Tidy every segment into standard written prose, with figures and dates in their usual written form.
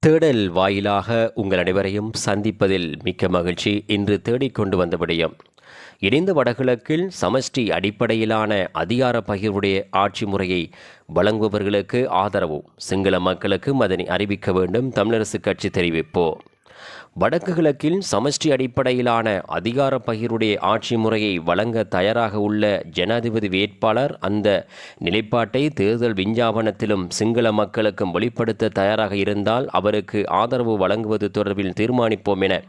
தேடல் வாயிலாக உங்கள் அனைவரையும் சந்திப்பதில் மிக்க மகிழ்ச்சி. இன்று தேடிக்கொண்டு வந்த விடயம், இணைந்த வடகிழக்கில் சமஷ்டி அடிப்படையிலான அதிகார பகிர்வுடைய ஆட்சி முறையை வழங்குபவர்களுக்கு ஆதரவு, சிங்கள மக்களுக்கும் அதனை அறிவிக்க வேண்டும். தமிழரசு கட்சி தெரிவிப்பு. வடக்கு கிழக்கில் சமஷ்டி அடிப்படையிலான அதிகார பகிர்வுடைய ஆட்சி முறையை வழங்க தயாராக உள்ள ஜனாதிபதி வேட்பாளர் அந்த நிலைப்பாட்டை தேர்தல் விஞ்ஞாபனத்திலும் சிங்கள மக்களுக்கும் வெளிப்படுத்த தயாராக இருந்தால் அவருக்கு ஆதரவு வழங்குவது தொடர்பில் தீர்மானிப்போம் என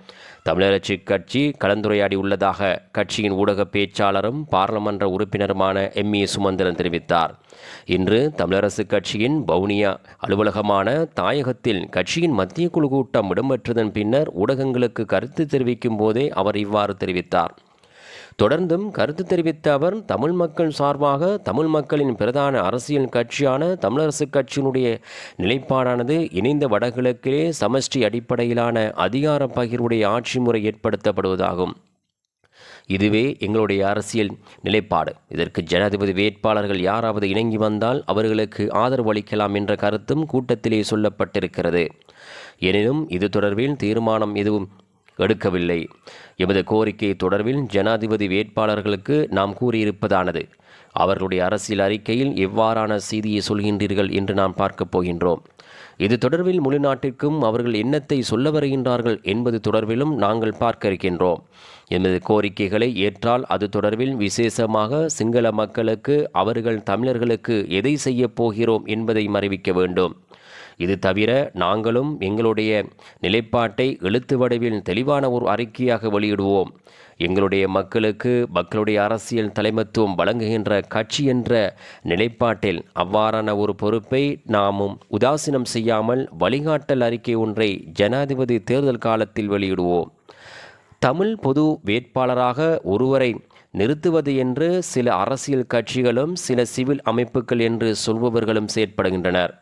தமிழரசு கட்சி கலந்துரையாடி உள்ளதாக கட்சியின் ஊடக பேச்சாளரும் பாராளுமன்ற உறுப்பினருமான எம்.ஏ. சுமந்திரன் தெரிவித்தார். இன்று தமிழரசு கட்சியின் வவுனியா அலுவலகமான தாயகத்தில் கட்சியின் மத்திய குழு கூட்டம் இடம்பெற்றதன் பின்னர் ஊடகங்களுக்கு கருத்து தெரிவிக்கும் போதே அவர் இவ்வாறு தெரிவித்தார். தொடர்ந்தும் கருத்து தெரிவித்த அவர், தமிழ் மக்கள் சார்பாக தமிழ் மக்களின் பிரதான அரசியல் கட்சியான தமிழரசு கட்சியினுடைய நிலைப்பாடானது இணைந்த வடகிழக்கிலே சமஷ்டி அடிப்படையிலான அதிகார பகிர்வுடைய ஆட்சி முறை ஏற்படுத்தப்படுவதாகும். இதுவே எங்களுடைய அரசியல் நிலைப்பாடு. இதற்கு ஜனாதிபதி வேட்பாளர்கள் யாராவது இணங்கி வந்தால் அவர்களுக்கு ஆதரவு அளிக்கலாம் என்ற கருத்தும் கூட்டத்திலே சொல்லப்பட்டிருக்கிறது. எனினும் இது தொடர்பில் தீர்மானம் எதுவும் எடுக்கவில்லை. எமது கோரிக்கை தொடர்பில் ஜனாதிபதி வேட்பாளர்களுக்கு நாம் கூறியிருப்பதானது, அவர்களுடைய அரசியல் அறிக்கையில் எவ்வாறான செய்தியை சொல்கின்றீர்கள் என்று நாம் பார்க்கப் போகின்றோம். இது தொடர்பில் முழு நாட்டிற்கும் அவர்கள் என்னத்தை சொல்ல வருகின்றார்கள் என்பது தொடர்பிலும் நாங்கள் பார்க்க இருக்கின்றோம். எமது கோரிக்கைகளை ஏற்றால் அது தொடர்பில் விசேஷமாக சிங்கள மக்களுக்கு அவர்கள் தமிழர்களுக்கு எதை செய்யப் போகிறோம் என்பதை அறிவிக்க வேண்டும். இது தவிர நாங்களும் எங்களுடைய நிலைப்பாட்டை எழுத்து வடிவில் தெளிவான ஒரு அறிக்கையாக வெளியிடுவோம். எங்களுடைய மக்களுடைய அரசியல் தலைமைத்துவம் வழங்குகின்ற கட்சி என்ற நிலைப்பாட்டில் அவ்வாறான ஒரு பொறுப்பை நாமும் உதாசீனம் செய்யாமல் வழிகாட்டல் அறிக்கை ஒன்றை ஜனாதிபதி தேர்தல் காலத்தில் வெளியிடுவோம். தமிழ் பொது வேட்பாளராக ஒருவரை நிறுத்துவது என்று சில அரசியல் கட்சிகளும் சில சிவில் அமைப்புகள் என்று சொல்பவர்களும் செயற்படுகின்றனர்.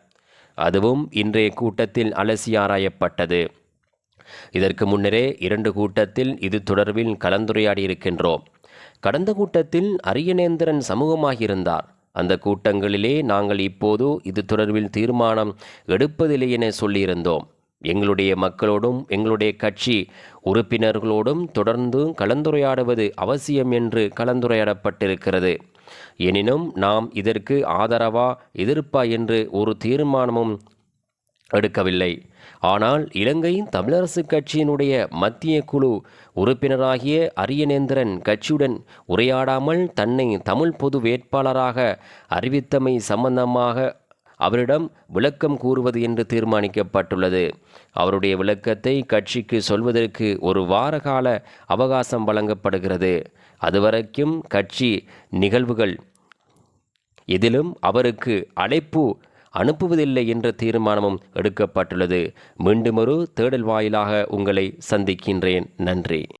அதுவும் இன்றைய கூட்டத்தில் அலசி ஆராயப்பட்டது. இதற்கு முன்னரே 2 கூட்டத்தில் இது தொடர்பில் கலந்துரையாடி இருக்கின்றோம். கடந்த கூட்டத்தில் அரியநேந்திரன் சமூகமாகியிருந்தார். அந்த கூட்டங்களிலே நாங்கள் இப்போது இது தொடர்பில் தீர்மானம் எடுப்பதில்லை என சொல்லியிருந்தோம். எங்களுடைய மக்களோடும் எங்களுடைய கட்சி உறுப்பினர்களோடும் தொடர்ந்து கலந்துரையாடுவது அவசியம் என்று கலந்துரையாடப்பட்டிருக்கிறது. எனினும் நாம் இதற்கு ஆதரவா எதிர்ப்பா என்று ஒரு தீர்மானமும் எடுக்கவில்லை. ஆனால் இலங்கை தமிழரசு கட்சியினுடைய மத்திய குழு உறுப்பினராகிய அரியநேந்திரன் கட்சியுடன் உரையாடாமல் தன்னை தமிழ் பொது வேட்பாளராக அறிவித்தமை சம்பந்தமாக அவரிடம் விளக்கம் கூறுவது என்று தீர்மானிக்கப்பட்டுள்ளது. அவருடைய விளக்கத்தை கட்சிக்கு சொல்வதற்கு 1 வார கால அவகாசம் வழங்கப்படுகிறது. அதுவரைக்கும் கட்சி நிகழ்வுகள் எதிலும் அவருக்கு அழைப்பு அனுப்புவதில்லை என்ற தீர்மானமும் எடுக்கப்பட்டுள்ளது. மீண்டும் ஒரு தேடல் வாயிலாக உங்களை சந்திக்கின்றேன். நன்றி.